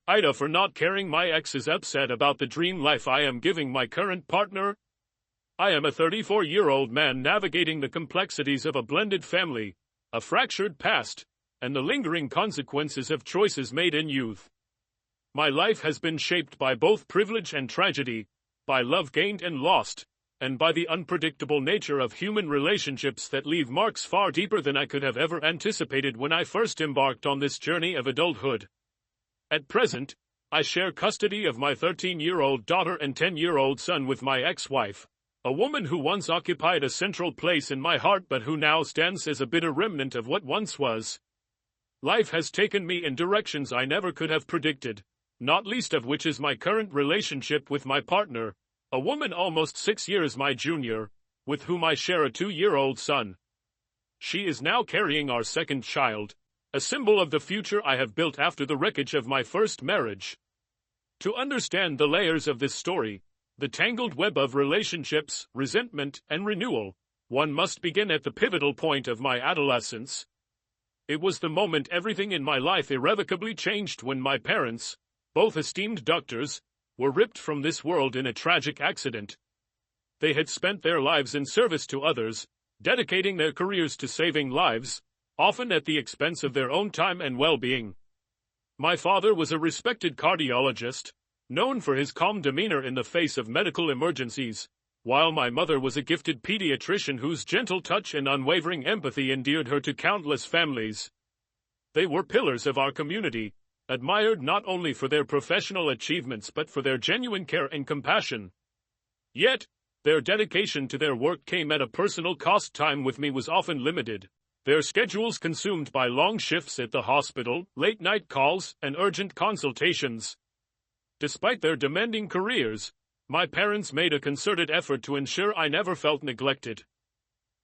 Ida for not caring. My ex is upset about the dream life I am giving my current partner. I am a 34-year-old man navigating the complexities of a blended family, a fractured past, and the lingering consequences of choices made in youth. My life has been shaped by both privilege and tragedy, by love gained and lost, and by the unpredictable nature of human relationships that leave marks far deeper than I could have ever anticipated when I first embarked on this journey of adulthood. At present, I share custody of my 13-year-old daughter and 10-year-old son with my ex-wife, a woman who once occupied a central place in my heart but who now stands as a bitter remnant of what once was. Life has taken me in directions I never could have predicted, not least of which is my current relationship with my partner, a woman almost 6 years my junior, with whom I share a 2-year-old son. She is now carrying our second child, a symbol of the future I have built after the wreckage of my first marriage. To understand the layers of this story, the tangled web of relationships, resentment, and renewal, one must begin at the pivotal point of my adolescence. It was the moment everything in my life irrevocably changed when my parents, both esteemed doctors, were ripped from this world in a tragic accident. They had spent their lives in service to others, dedicating their careers to saving lives, often at the expense of their own time and well-being. My father was a respected cardiologist, known for his calm demeanor in the face of medical emergencies, while my mother was a gifted pediatrician whose gentle touch and unwavering empathy endeared her to countless families. They were pillars of our community, admired not only for their professional achievements but for their genuine care and compassion. Yet, their dedication to their work came at a personal cost. Time with me was often limited, their schedules consumed by long shifts at the hospital, late-night calls, and urgent consultations. Despite their demanding careers, my parents made a concerted effort to ensure I never felt neglected.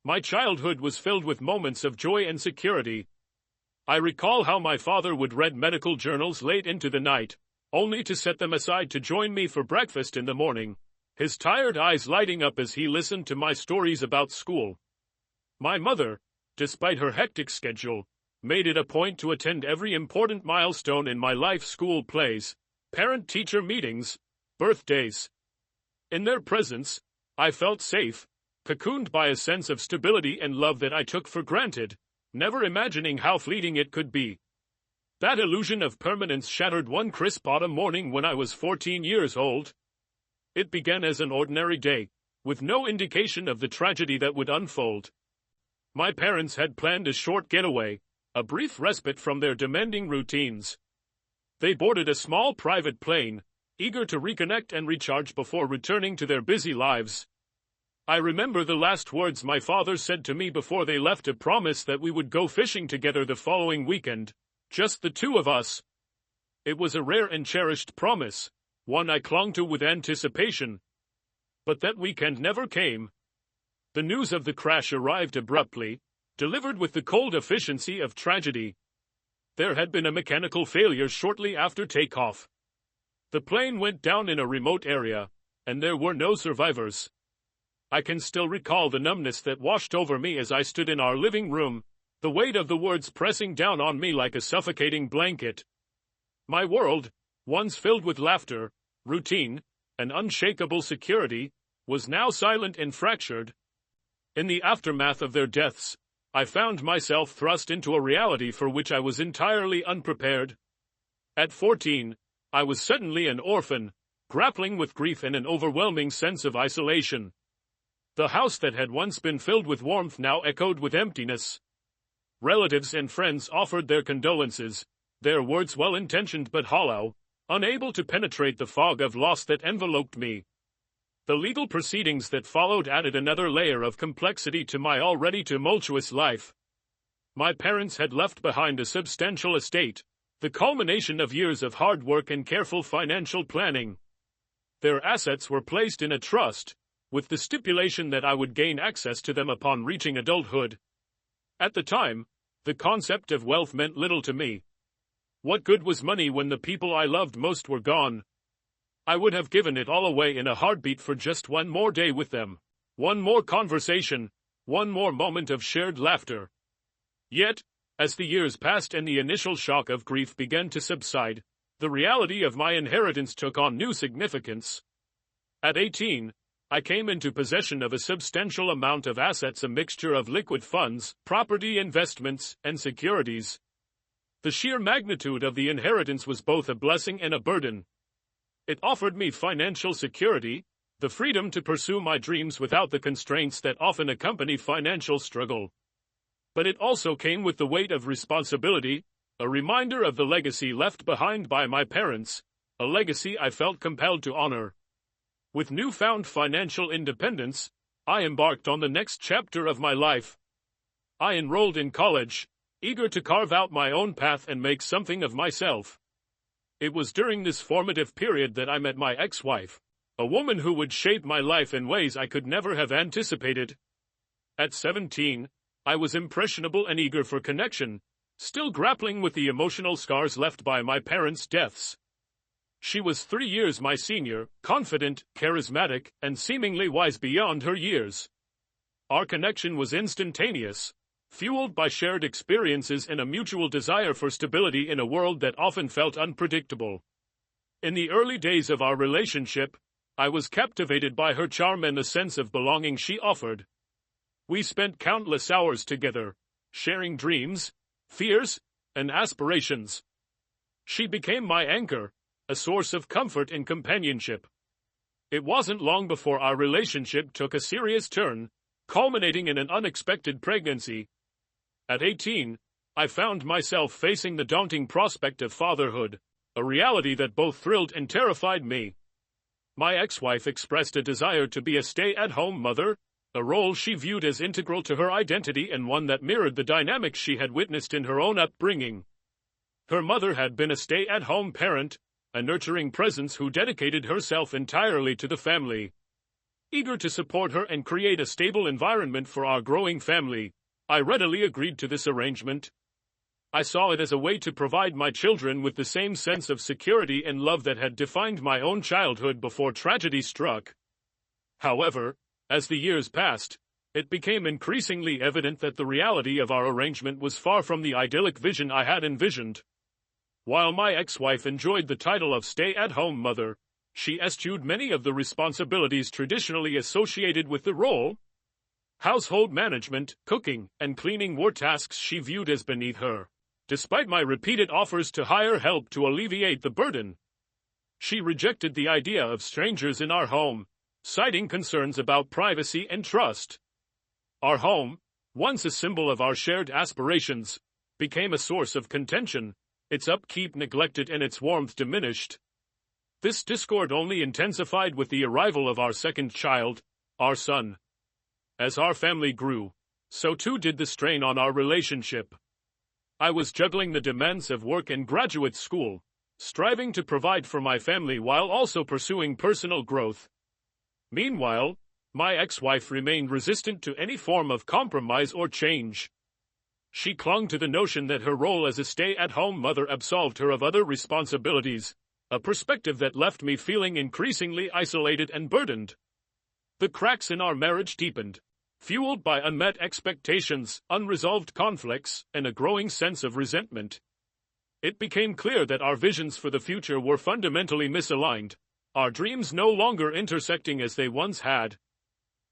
My childhood was filled with moments of joy and security. I recall how my father would read medical journals late into the night, only to set them aside to join me for breakfast in the morning, his tired eyes lighting up as he listened to my stories about school. My mother, despite her hectic schedule, made it a point to attend every important milestone in my life: school plays, parent-teacher meetings, birthdays. In their presence, I felt safe, cocooned by a sense of stability and love that I took for granted, never imagining how fleeting it could be. That illusion of permanence shattered one crisp autumn morning when I was 14 years old. It began as an ordinary day, with no indication of the tragedy that would unfold. My parents had planned a short getaway, a brief respite from their demanding routines. They boarded a small private plane, eager to reconnect and recharge before returning to their busy lives. I remember the last words my father said to me before they left, a promise that we would go fishing together the following weekend, just the two of us. It was a rare and cherished promise, one I clung to with anticipation. But that weekend never came. The news of the crash arrived abruptly, delivered with the cold efficiency of tragedy. There had been a mechanical failure shortly after takeoff. The plane went down in a remote area, and there were no survivors. I can still recall the numbness that washed over me as I stood in our living room, the weight of the words pressing down on me like a suffocating blanket. My world, once filled with laughter, routine, and unshakable security, was now silent and fractured. In the aftermath of their deaths, I found myself thrust into a reality for which I was entirely unprepared. At 14, I was suddenly an orphan, grappling with grief and an overwhelming sense of isolation. The house that had once been filled with warmth now echoed with emptiness. Relatives and friends offered their condolences, their words well-intentioned but hollow, unable to penetrate the fog of loss that enveloped me. The legal proceedings that followed added another layer of complexity to my already tumultuous life. My parents had left behind a substantial estate, the culmination of years of hard work and careful financial planning. Their assets were placed in a trust, with the stipulation that I would gain access to them upon reaching adulthood. At the time, the concept of wealth meant little to me. What good was money when the people I loved most were gone? I would have given it all away in a heartbeat for just one more day with them, one more conversation, one more moment of shared laughter. Yet, as the years passed and the initial shock of grief began to subside, the reality of my inheritance took on new significance. At 18, I came into possession of a substantial amount of assets, a mixture of liquid funds, property investments, and securities. The sheer magnitude of the inheritance was both a blessing and a burden. It offered me financial security, the freedom to pursue my dreams without the constraints that often accompany financial struggle. But it also came with the weight of responsibility, a reminder of the legacy left behind by my parents, a legacy I felt compelled to honor. With newfound financial independence, I embarked on the next chapter of my life. I enrolled in college, eager to carve out my own path and make something of myself. It was during this formative period that I met my ex-wife, a woman who would shape my life in ways I could never have anticipated. At 17, I was impressionable and eager for connection, still grappling with the emotional scars left by my parents' deaths. She was 3 years my senior, confident, charismatic, and seemingly wise beyond her years. Our connection was instantaneous, fueled by shared experiences and a mutual desire for stability in a world that often felt unpredictable. In the early days of our relationship, I was captivated by her charm and the sense of belonging she offered. We spent countless hours together, sharing dreams, fears, and aspirations. She became my anchor, a source of comfort and companionship. It wasn't long before our relationship took a serious turn, culminating in an unexpected pregnancy. At 18, I found myself facing the daunting prospect of fatherhood, a reality that both thrilled and terrified me. My ex-wife expressed a desire to be a stay-at-home mother, a role she viewed as integral to her identity and one that mirrored the dynamics she had witnessed in her own upbringing. Her mother had been a stay-at-home parent, a nurturing presence who dedicated herself entirely to the family. Eager to support her and create a stable environment for our growing family, I readily agreed to this arrangement. I saw it as a way to provide my children with the same sense of security and love that had defined my own childhood before tragedy struck. However, as the years passed, it became increasingly evident that the reality of our arrangement was far from the idyllic vision I had envisioned. While my ex-wife enjoyed the title of stay-at-home mother, she eschewed many of the responsibilities traditionally associated with the role. Household management, cooking, and cleaning were tasks she viewed as beneath her, despite my repeated offers to hire help to alleviate the burden. She rejected the idea of strangers in our home, citing concerns about privacy and trust. Our home, once a symbol of our shared aspirations, became a source of contention, its upkeep neglected and its warmth diminished. This discord only intensified with the arrival of our second child, our son. As our family grew, so too did the strain on our relationship. I was juggling the demands of work and graduate school, striving to provide for my family while also pursuing personal growth. Meanwhile, my ex-wife remained resistant to any form of compromise or change. She clung to the notion that her role as a stay-at-home mother absolved her of other responsibilities, a perspective that left me feeling increasingly isolated and burdened. The cracks in our marriage deepened, fueled by unmet expectations, unresolved conflicts, and a growing sense of resentment. It became clear that our visions for the future were fundamentally misaligned, our dreams no longer intersecting as they once had.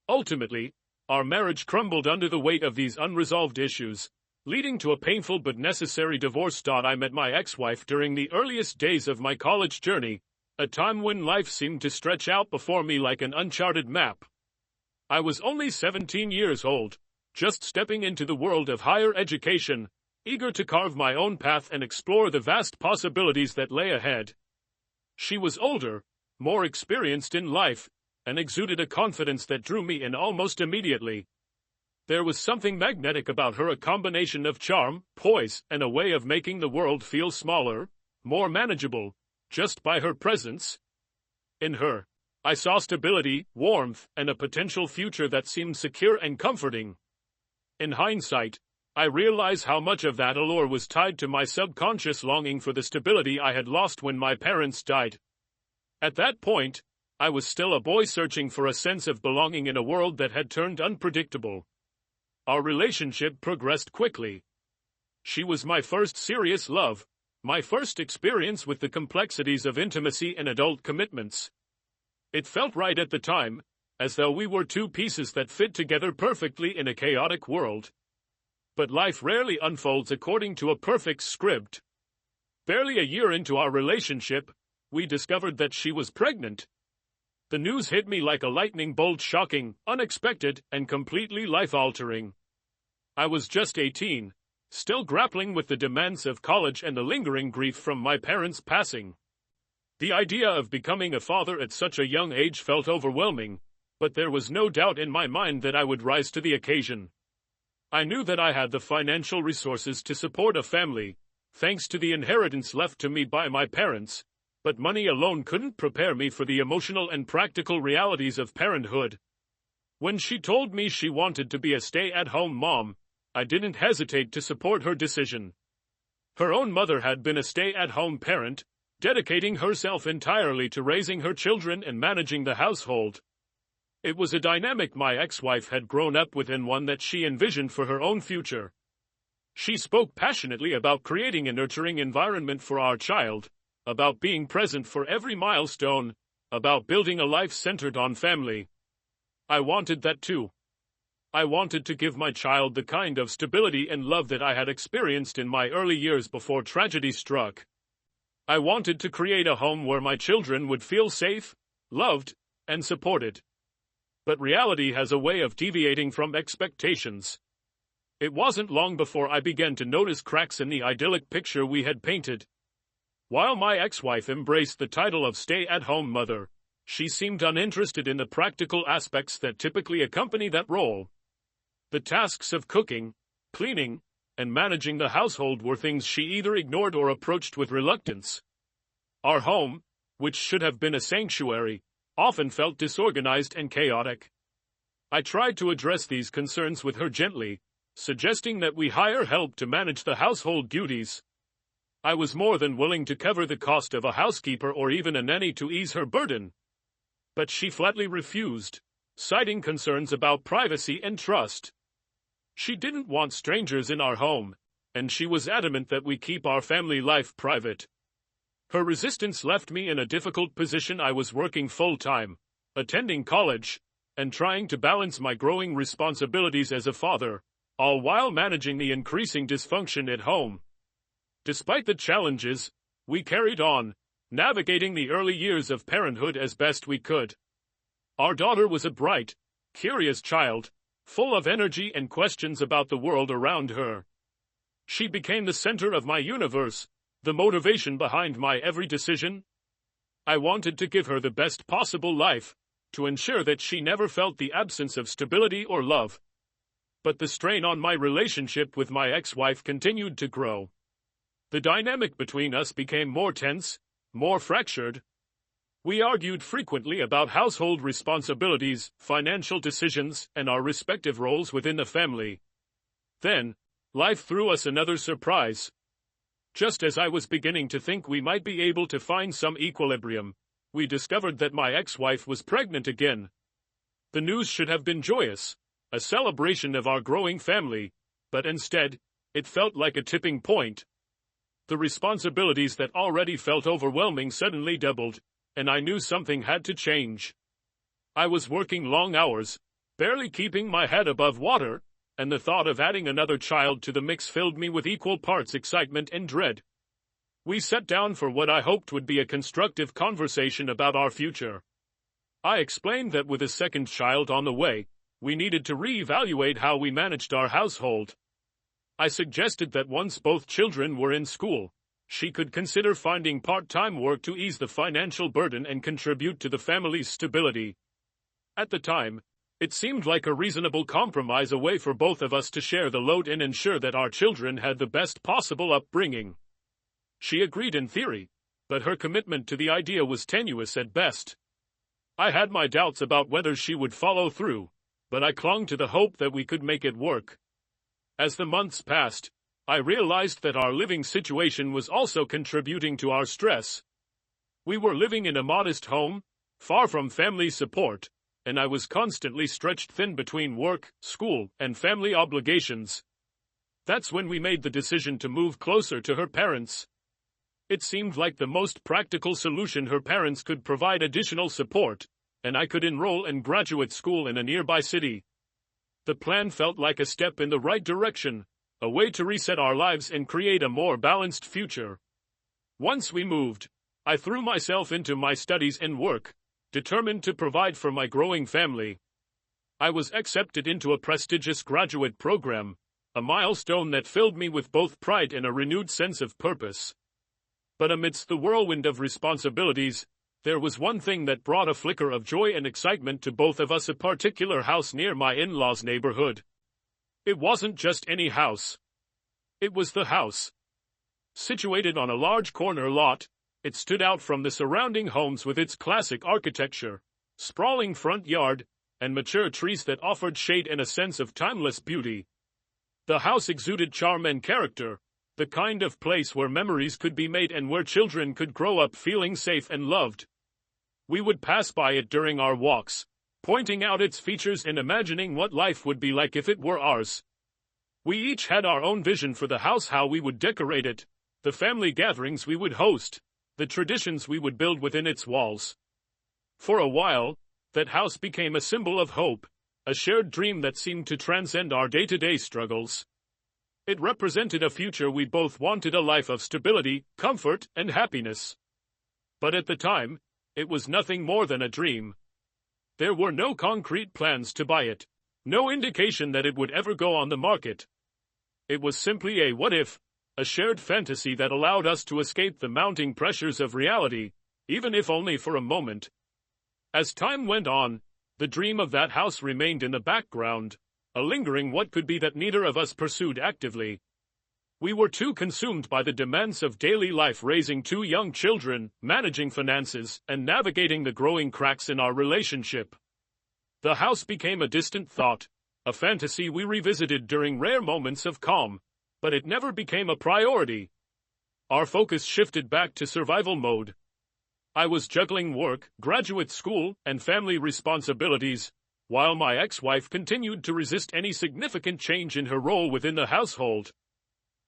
Ultimately, our marriage crumbled under the weight of these unresolved issues, leading to a painful but necessary divorce. I met my ex-wife during the earliest days of my college journey, a time when life seemed to stretch out before me like an uncharted map. I was only 17 years old, just stepping into the world of higher education, eager to carve my own path and explore the vast possibilities that lay ahead. She was older, more experienced in life, and exuded a confidence that drew me in almost immediately. There was something magnetic about her, a combination of charm, poise, and a way of making the world feel smaller, more manageable, just by her presence. In her, I saw stability, warmth, and a potential future that seemed secure and comforting. In hindsight, I realize how much of that allure was tied to my subconscious longing for the stability I had lost when my parents died. At that point, I was still a boy searching for a sense of belonging in a world that had turned unpredictable. Our relationship progressed quickly. She was my first serious love, My first experience with the complexities of intimacy and adult commitments. It felt right at the time, as though we were two pieces that fit together perfectly in a chaotic world. But life rarely unfolds according to a perfect script. Barely a year into our relationship, we discovered that she was pregnant. The news hit me like a lightning bolt, shocking, unexpected, and completely life-altering. I was just 18, still grappling with the demands of college and the lingering grief from my parents' passing. The idea of becoming a father at such a young age felt overwhelming, but there was no doubt in my mind that I would rise to the occasion. I knew that I had the financial resources to support a family, thanks to the inheritance left to me by my parents, but money alone couldn't prepare me for the emotional and practical realities of parenthood. When she told me she wanted to be a stay-at-home mom, I didn't hesitate to support her decision. Her own mother had been a stay-at-home parent, dedicating herself entirely to raising her children and managing the household. It was a dynamic my ex-wife had grown up with and one that she envisioned for her own future. She spoke passionately about creating a nurturing environment for our child, about being present for every milestone, about building a life centered on family. I wanted that too. I wanted to give my child the kind of stability and love that I had experienced in my early years before tragedy struck. I wanted to create a home where my children would feel safe, loved, and supported. But reality has a way of deviating from expectations. It wasn't long before I began to notice cracks in the idyllic picture we had painted. While my ex-wife embraced the title of stay-at-home mother, she seemed uninterested in the practical aspects that typically accompany that role. The tasks of cooking, cleaning, and managing the household were things she either ignored or approached with reluctance. Our home, which should have been a sanctuary, often felt disorganized and chaotic. I tried to address these concerns with her gently, suggesting that we hire help to manage the household duties. I was more than willing to cover the cost of a housekeeper or even a nanny to ease her burden. But she flatly refused, citing concerns about privacy and trust. She didn't want strangers in our home, and she was adamant that we keep our family life private. Her resistance left me in a difficult position. I was working full-time, attending college, and trying to balance my growing responsibilities as a father, all while managing the increasing dysfunction at home. Despite the challenges, we carried on, navigating the early years of parenthood as best we could. Our daughter was a bright, curious child, full of energy and questions about the world around her. She became the center of my universe, the motivation behind my every decision. I wanted to give her the best possible life, to ensure that she never felt the absence of stability or love. But the strain on my relationship with my ex-wife continued to grow. The dynamic between us became more tense, more fractured. We argued frequently about household responsibilities, financial decisions, and our respective roles within the family. Then, life threw us another surprise. Just as I was beginning to think we might be able to find some equilibrium, we discovered that my ex-wife was pregnant again. The news should have been joyous, a celebration of our growing family, but instead, it felt like a tipping point. The responsibilities that already felt overwhelming suddenly doubled, and I knew something had to change. I was working long hours, barely keeping my head above water, and the thought of adding another child to the mix filled me with equal parts excitement and dread. We sat down for what I hoped would be a constructive conversation about our future. I explained that with a second child on the way, we needed to reevaluate how we managed our household. I suggested that once both children were in school, she could consider finding part-time work to ease the financial burden and contribute to the family's stability. At the time, it seemed like a reasonable compromise, a way for both of us to share the load and ensure that our children had the best possible upbringing. She agreed in theory, but her commitment to the idea was tenuous at best. I had my doubts about whether she would follow through, but I clung to the hope that we could make it work. As the months passed, I realized that our living situation was also contributing to our stress. We were living in a modest home, far from family support, and I was constantly stretched thin between work, school, and family obligations. That's when we made the decision to move closer to her parents. It seemed like the most practical solution. Her parents could provide additional support, and I could enroll in graduate school in a nearby city. The plan felt like a step in the right direction, a way to reset our lives and create a more balanced future. Once we moved, I threw myself into my studies and work, determined to provide for my growing family. I was accepted into a prestigious graduate program, a milestone that filled me with both pride and a renewed sense of purpose. But amidst the whirlwind of responsibilities, there was one thing that brought a flicker of joy and excitement to both of us: a particular house near my in-laws' neighborhood. It wasn't just any house. It was the house. Situated on a large corner lot, it stood out from the surrounding homes with its classic architecture, sprawling front yard, and mature trees that offered shade and a sense of timeless beauty. The house exuded charm and character, the kind of place where memories could be made and where children could grow up feeling safe and loved. We would pass by it during our walks, pointing out its features and imagining what life would be like if it were ours. We each had our own vision for the house: how we would decorate it, the family gatherings we would host, the traditions we would build within its walls. For a while, that house became a symbol of hope, a shared dream that seemed to transcend our day-to-day struggles. It represented a future we both wanted: a life of stability, comfort, and happiness. But at the time, it was nothing more than a dream. There were no concrete plans to buy it, no indication that it would ever go on the market. It was simply a what-if, a shared fantasy that allowed us to escape the mounting pressures of reality, even if only for a moment. As time went on, the dream of that house remained in the background, a lingering what could be that neither of us pursued actively. We were too consumed by the demands of daily life: raising 2 young children, managing finances, and navigating the growing cracks in our relationship. The house became a distant thought, a fantasy we revisited during rare moments of calm, but it never became a priority. Our focus shifted back to survival mode. I was juggling work, graduate school, and family responsibilities, while my ex-wife continued to resist any significant change in her role within the household.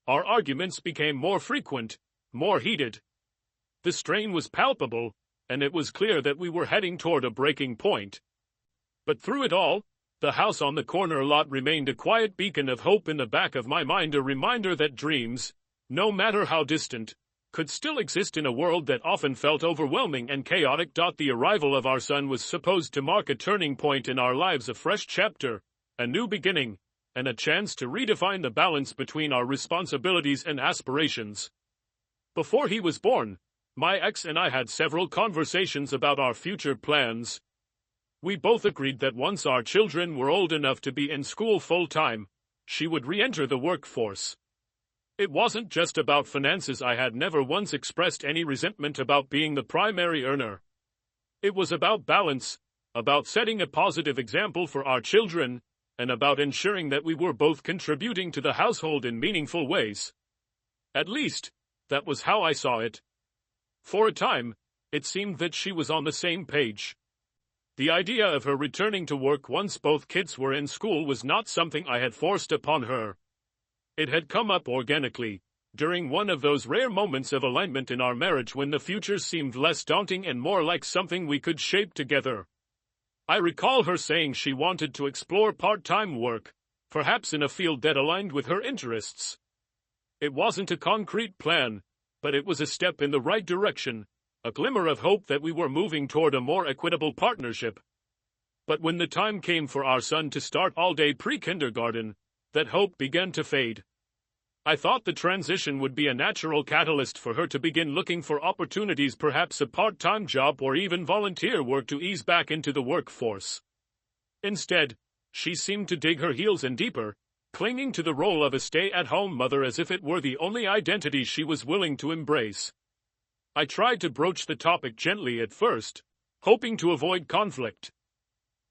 Our arguments became more frequent, more heated. The strain was palpable, and it was clear that we were heading toward a breaking point. But through it all, the house on the corner lot remained a quiet beacon of hope in the back of my mind, a reminder that dreams, no matter how distant, could still exist in a world that often felt overwhelming and chaotic. The arrival of our son was supposed to mark a turning point in our lives: a fresh chapter, a new beginning, and a chance to redefine the balance between our responsibilities and aspirations. Before he was born, my ex and I had several conversations about our future plans. We both agreed that once our children were old enough to be in school full-time, she would re-enter the workforce. It wasn't just about finances. I had never once expressed any resentment about being the primary earner. It was about balance, about setting a positive example for our children, and about ensuring that we were both contributing to the household in meaningful ways. At least, that was how I saw it. For a time, it seemed that she was on the same page. The idea of her returning to work once both kids were in school was not something I had forced upon her. It had come up organically, during one of those rare moments of alignment in our marriage when the future seemed less daunting and more like something we could shape together. I recall her saying she wanted to explore part-time work, perhaps in a field that aligned with her interests. It wasn't a concrete plan, but it was a step in the right direction, a glimmer of hope that we were moving toward a more equitable partnership. But when the time came for our son to start all-day pre-kindergarten, that hope began to fade. I thought the transition would be a natural catalyst for her to begin looking for opportunities, perhaps a part-time job or even volunteer work to ease back into the workforce. Instead, she seemed to dig her heels in deeper, clinging to the role of a stay-at-home mother as if it were the only identity she was willing to embrace. I tried to broach the topic gently at first, hoping to avoid conflict.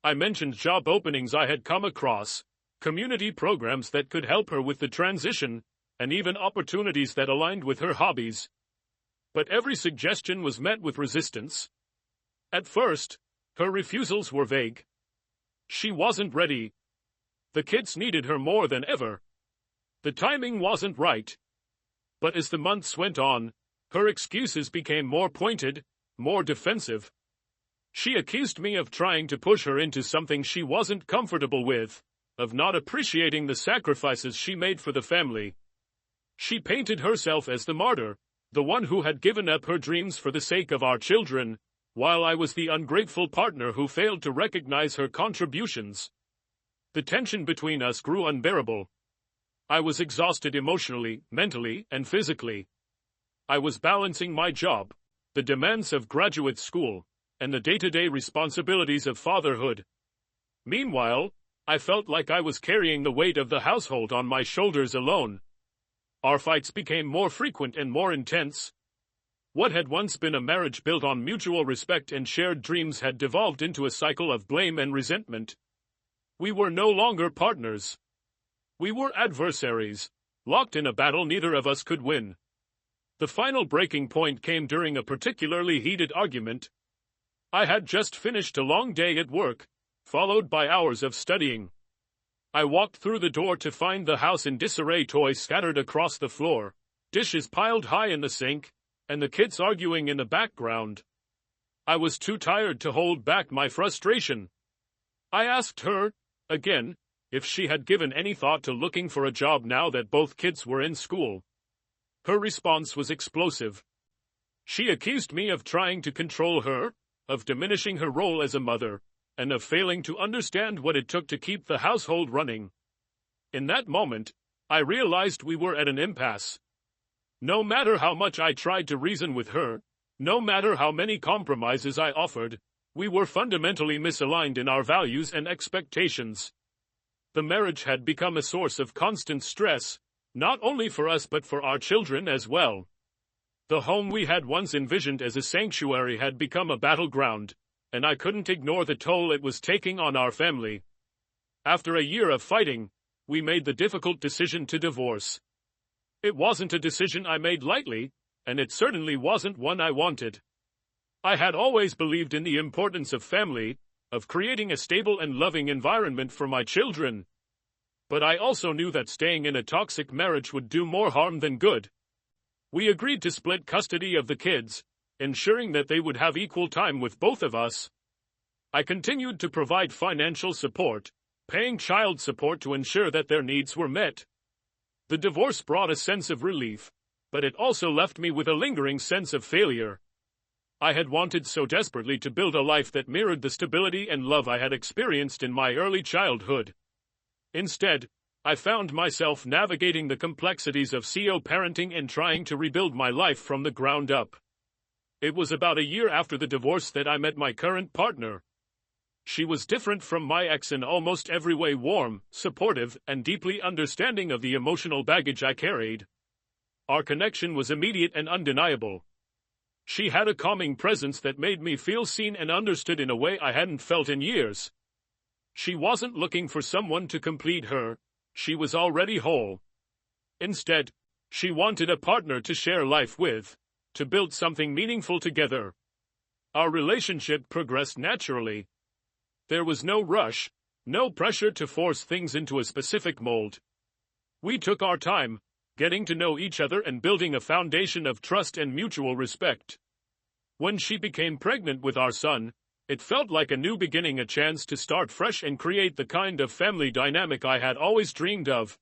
I mentioned job openings I had come across, community programs that could help her with the transition, and even opportunities that aligned with her hobbies. But every suggestion was met with resistance. At first, her refusals were vague. She wasn't ready. The kids needed her more than ever. The timing wasn't right. But as the months went on, Her excuses became more pointed, more defensive. She accused me of trying to push her into something she wasn't comfortable with, of not appreciating the sacrifices she made for the family. She painted herself as the martyr, the one who had given up her dreams for the sake of our children, while I was the ungrateful partner who failed to recognize her contributions. The tension between us grew unbearable. I was exhausted emotionally, mentally, and physically. I was balancing my job, the demands of graduate school, and the day-to-day responsibilities of fatherhood. Meanwhile, I felt like I was carrying the weight of the household on my shoulders alone. Our fights became more frequent and more intense. What had once been a marriage built on mutual respect and shared dreams had devolved into a cycle of blame and resentment. We were no longer partners. We were adversaries, locked in a battle neither of us could win. The final breaking point came during a particularly heated argument. I had just finished a long day at work, followed by hours of studying. I walked through the door to find the house in disarray, toys scattered across the floor, dishes piled high in the sink, and the kids arguing in the background. I was too tired to hold back my frustration. I asked her, again, if she had given any thought to looking for a job now that both kids were in school. Her response was explosive. She accused me of trying to control her, of diminishing her role as a mother, and of failing to understand what it took to keep the household running. In that moment, I realized we were at an impasse. No matter how much I tried to reason with her, no matter how many compromises I offered, we were fundamentally misaligned in our values and expectations. The marriage had become a source of constant stress, not only for us but for our children as well. The home we had once envisioned as a sanctuary had become a battleground, and I couldn't ignore the toll it was taking on our family. After a year of fighting, we made the difficult decision to divorce. It wasn't a decision I made lightly, and it certainly wasn't one I wanted. I had always believed in the importance of family, of creating a stable and loving environment for my children. But I also knew that staying in a toxic marriage would do more harm than good. We agreed to split custody of the kids, ensuring that they would have equal time with both of us. I continued to provide financial support, paying child support to ensure that their needs were met. The divorce brought a sense of relief, but it also left me with a lingering sense of failure. I had wanted so desperately to build a life that mirrored the stability and love I had experienced in my early childhood. Instead, I found myself navigating the complexities of co-parenting and trying to rebuild my life from the ground up. It was about a year after the divorce that I met my current partner. She was different from my ex in almost every way: warm, supportive, and deeply understanding of the emotional baggage I carried. Our connection was immediate and undeniable. She had a calming presence that made me feel seen and understood in a way I hadn't felt in years. She wasn't looking for someone to complete her. She was already whole. Instead, she wanted a partner to share life with, to build something meaningful together. Our relationship progressed naturally. There was no rush, no pressure to force things into a specific mold. We took our time, getting to know each other and building a foundation of trust and mutual respect. When she became pregnant with our son, it felt like a new beginning, a chance to start fresh and create the kind of family dynamic I had always dreamed of.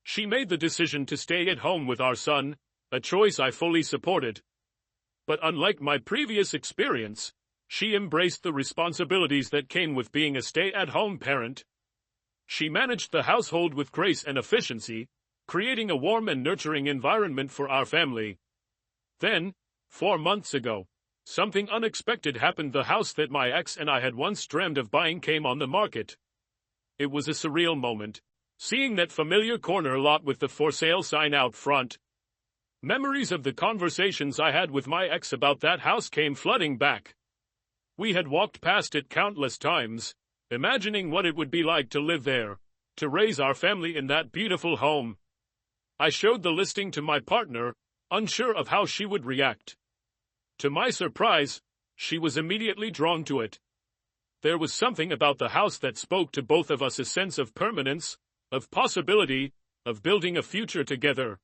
She made the decision to stay at home with our son, a choice I fully supported. But unlike my previous experience, she embraced the responsibilities that came with being a stay-at-home parent. She managed the household with grace and efficiency, creating a warm and nurturing environment for our family. Then, 4 months ago, something unexpected happened. The house that my ex and I had once dreamed of buying came on the market. It was a surreal moment, seeing that familiar corner lot with the for sale sign out front. Memories of the conversations I had with my ex about that house came flooding back. We had walked past it countless times, imagining what it would be like to live there, to raise our family in that beautiful home. I showed the listing to my partner, unsure of how she would react. To my surprise, she was immediately drawn to it. There was something about the house that spoke to both of us, a sense of permanence, of possibility, of building a future together.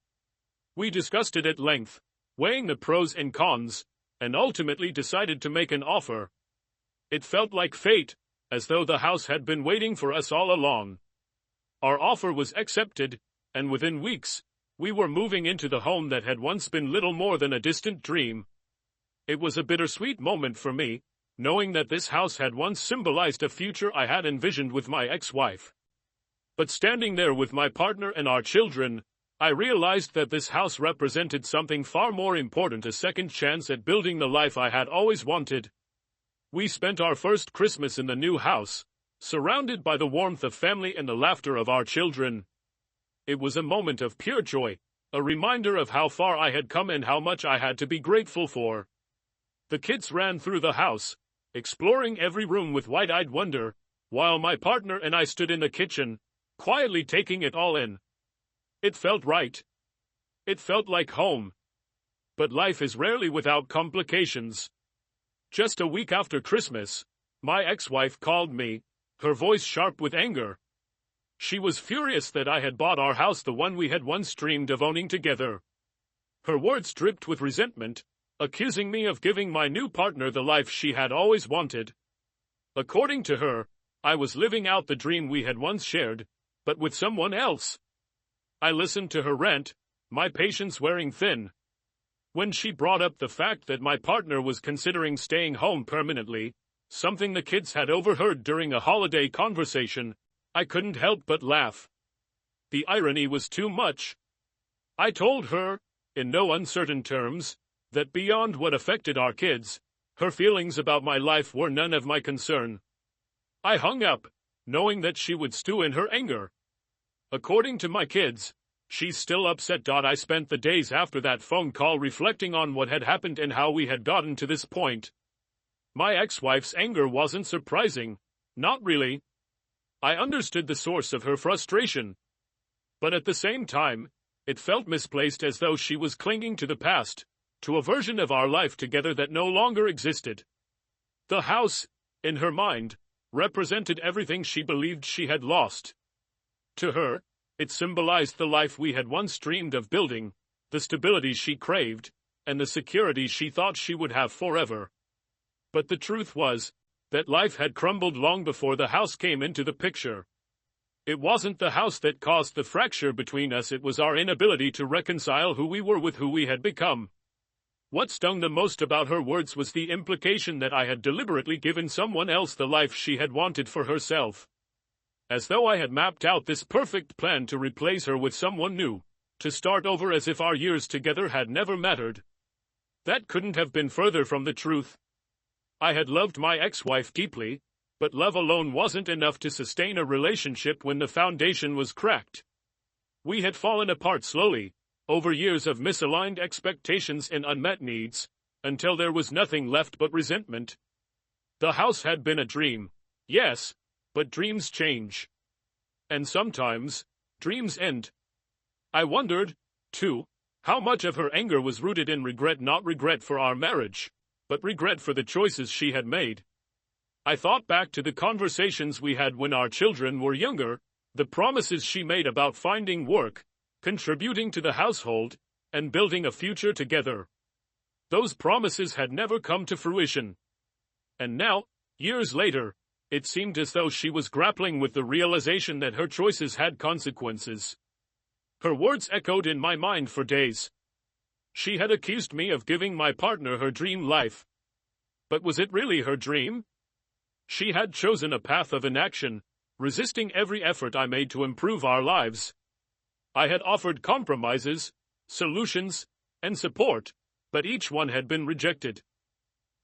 We discussed it at length, weighing the pros and cons, and ultimately decided to make an offer. It felt like fate, as though the house had been waiting for us all along. Our offer was accepted, and within weeks, we were moving into the home that had once been little more than a distant dream. It was a bittersweet moment for me, knowing that this house had once symbolized a future I had envisioned with my ex-wife. But standing there with my partner and our children, I realized that this house represented something far more important: a second chance at building the life I had always wanted. We spent our first Christmas in the new house, surrounded by the warmth of family and the laughter of our children. It was a moment of pure joy, a reminder of how far I had come and how much I had to be grateful for. The kids ran through the house, exploring every room with wide-eyed wonder, while my partner and I stood in the kitchen, quietly taking it all in. It felt right. It felt like home. But life is rarely without complications. Just a week after Christmas, my ex-wife called me, her voice sharp with anger. She was furious that I had bought our house, the one we had once dreamed of owning together. Her words dripped with resentment, accusing me of giving my new partner the life she had always wanted. According to her, I was living out the dream we had once shared, but with someone else. I listened to her rant, my patience wearing thin. When she brought up the fact that my partner was considering staying home permanently, something the kids had overheard during a holiday conversation, I couldn't help but laugh. The irony was too much. I told her, in no uncertain terms, that beyond what affected our kids, her feelings about my life were none of my concern. I hung up, knowing that she would stew in her anger. According to my kids, she's still upset. I spent the days after that phone call reflecting on what had happened and how we had gotten to this point. My ex-wife's anger wasn't surprising, not really. I understood the source of her frustration. But at the same time, it felt misplaced, as though she was clinging to the past, to a version of our life together that no longer existed. The house, in her mind, represented everything she believed she had lost. To her, it symbolized the life we had once dreamed of building, the stability she craved, and the security she thought she would have forever. But the truth was that life had crumbled long before the house came into the picture. It wasn't the house that caused the fracture between us, it was our inability to reconcile who we were with who we had become. What stung the most about her words was the implication that I had deliberately given someone else the life she had wanted for herself. As though I had mapped out this perfect plan to replace her with someone new, to start over as if our years together had never mattered. That couldn't have been further from the truth. I had loved my ex-wife deeply, but love alone wasn't enough to sustain a relationship when the foundation was cracked. We had fallen apart slowly, over years of misaligned expectations and unmet needs, until there was nothing left but resentment. The house had been a dream, yes, but dreams change. And sometimes, dreams end. I wondered, too, how much of her anger was rooted in regret, not regret for our marriage, but regret for the choices she had made. I thought back to the conversations we had when our children were younger, the promises she made about finding work, contributing to the household, and building a future together. Those promises had never come to fruition. And now, years later, it seemed as though she was grappling with the realization that her choices had consequences. Her words echoed in my mind for days. She had accused me of giving my partner her dream life. But was it really her dream? She had chosen a path of inaction, resisting every effort I made to improve our lives. I had offered compromises, solutions, and support, but each one had been rejected.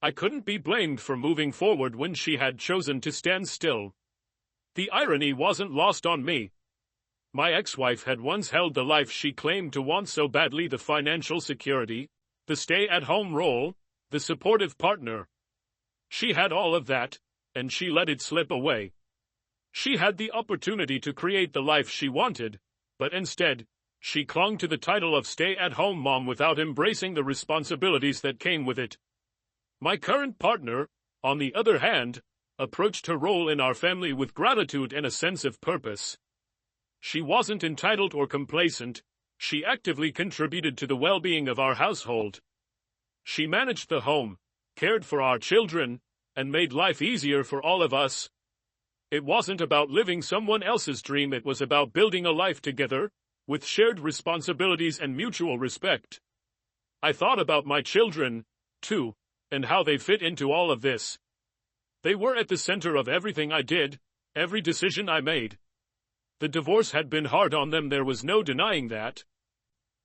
I couldn't be blamed for moving forward when she had chosen to stand still. The irony wasn't lost on me. My ex-wife had once held the life she claimed to want so badly: the financial security, the stay-at-home role, the supportive partner. She had all of that, and she let it slip away. She had the opportunity to create the life she wanted, but instead, she clung to the title of stay-at-home mom without embracing the responsibilities that came with it. My current partner, on the other hand, approached her role in our family with gratitude and a sense of purpose. She wasn't entitled or complacent, she actively contributed to the well-being of our household, She managed the home, cared for our children, and made life easier for all of us. It wasn't about living someone else's dream, it was about building a life together, with shared responsibilities and mutual respect. I thought about my children, too, and how they fit into all of this. They were at the center of everything I did, every decision I made. The divorce had been hard on them, there was no denying that.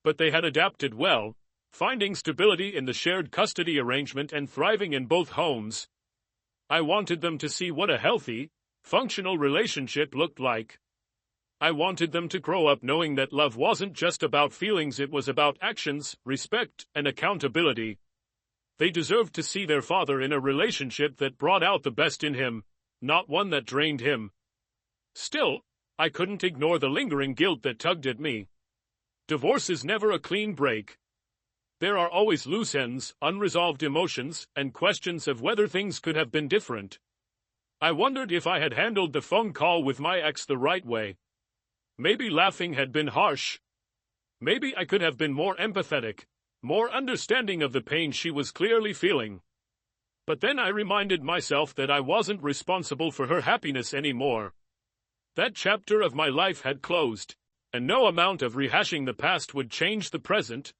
But they had adapted well, finding stability in the shared custody arrangement and thriving in both homes. I wanted them to see what a healthy, functional relationship looked like. I wanted them to grow up knowing that love wasn't just about feelings, it was about actions, respect, and accountability. They deserved to see their father in a relationship that brought out the best in him, not one that drained him. Still, I couldn't ignore the lingering guilt that tugged at me. Divorce is never a clean break. There are always loose ends, unresolved emotions, and questions of whether things could have been different. I wondered if I had handled the phone call with my ex the right way. Maybe laughing had been harsh. Maybe I could have been more empathetic, more understanding of the pain she was clearly feeling. But then I reminded myself that I wasn't responsible for her happiness anymore. That chapter of my life had closed, and no amount of rehashing the past would change the present.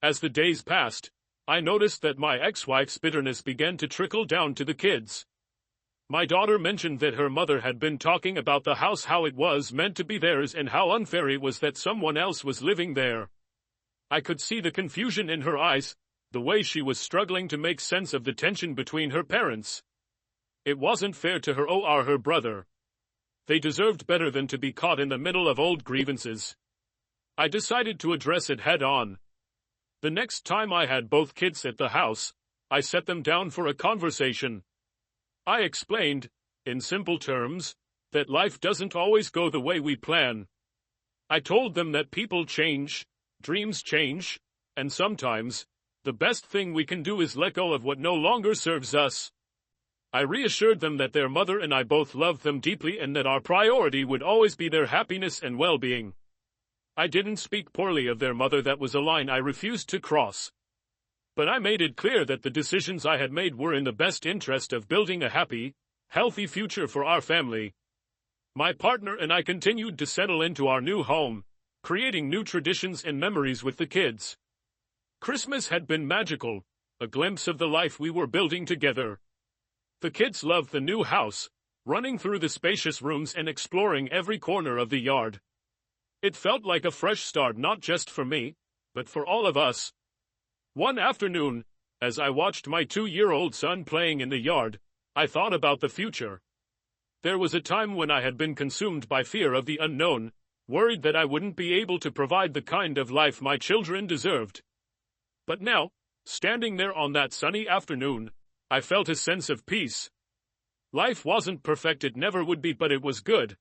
As the days passed, I noticed that my ex-wife's bitterness began to trickle down to the kids. My daughter mentioned that her mother had been talking about the house, how it was meant to be theirs, and how unfair it was that someone else was living there. I could see the confusion in her eyes, the way she was struggling to make sense of the tension between her parents. It wasn't fair to her or her brother. They deserved better than to be caught in the middle of old grievances. I decided to address it head on. The next time I had both kids at the house, I set them down for a conversation. I explained, in simple terms, that life doesn't always go the way we plan. I told them that people change, dreams change, and sometimes, the best thing we can do is let go of what no longer serves us. I reassured them that their mother and I both loved them deeply and that our priority would always be their happiness and well-being. I didn't speak poorly of their mother, that was a line I refused to cross. But I made it clear that the decisions I had made were in the best interest of building a happy, healthy future for our family. My partner and I continued to settle into our new home, creating new traditions and memories with the kids. Christmas had been magical, a glimpse of the life we were building together. The kids loved the new house, running through the spacious rooms and exploring every corner of the yard. It felt like a fresh start, not just for me, but for all of us. One afternoon, as I watched my 2-year-old son playing in the yard, I thought about the future. There was a time when I had been consumed by fear of the unknown, worried that I wouldn't be able to provide the kind of life my children deserved. But now, standing there on that sunny afternoon, I felt a sense of peace. Life wasn't perfect, it never would be, but it was good.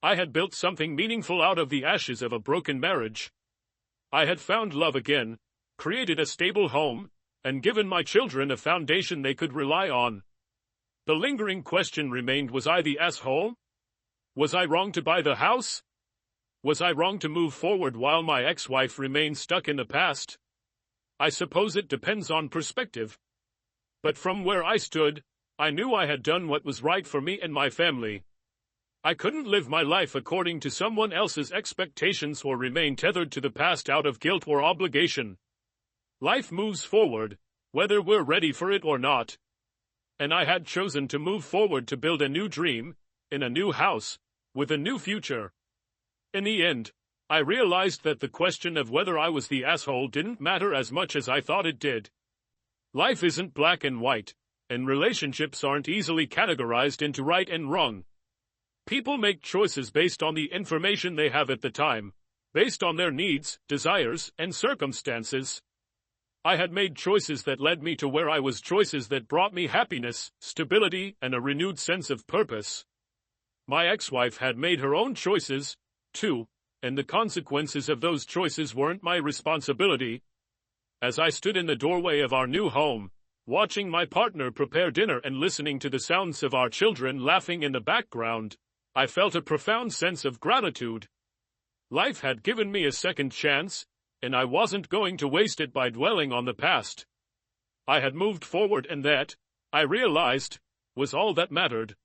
I had built something meaningful out of the ashes of a broken marriage. I had found love again, created a stable home, and given my children a foundation they could rely on. The lingering question remained, was I the asshole? Was I wrong to buy the house? Was I wrong to move forward while my ex-wife remained stuck in the past? I suppose it depends on perspective. But from where I stood, I knew I had done what was right for me and my family. I couldn't live my life according to someone else's expectations or remain tethered to the past out of guilt or obligation. Life moves forward, whether we're ready for it or not. And I had chosen to move forward to build a new dream, in a new house, with a new future. In the end, I realized that the question of whether I was the asshole didn't matter as much as I thought it did. Life isn't black and white, and relationships aren't easily categorized into right and wrong. People make choices based on the information they have at the time, based on their needs, desires, and circumstances. I had made choices that led me to where I was, choices that brought me happiness, stability, and a renewed sense of purpose. My ex-wife had made her own choices, too, and the consequences of those choices weren't my responsibility. As I stood in the doorway of our new home, watching my partner prepare dinner and listening to the sounds of our children laughing in the background, I felt a profound sense of gratitude. Life had given me a second chance, and I wasn't going to waste it by dwelling on the past. I had moved forward, and that, I realized, was all that mattered.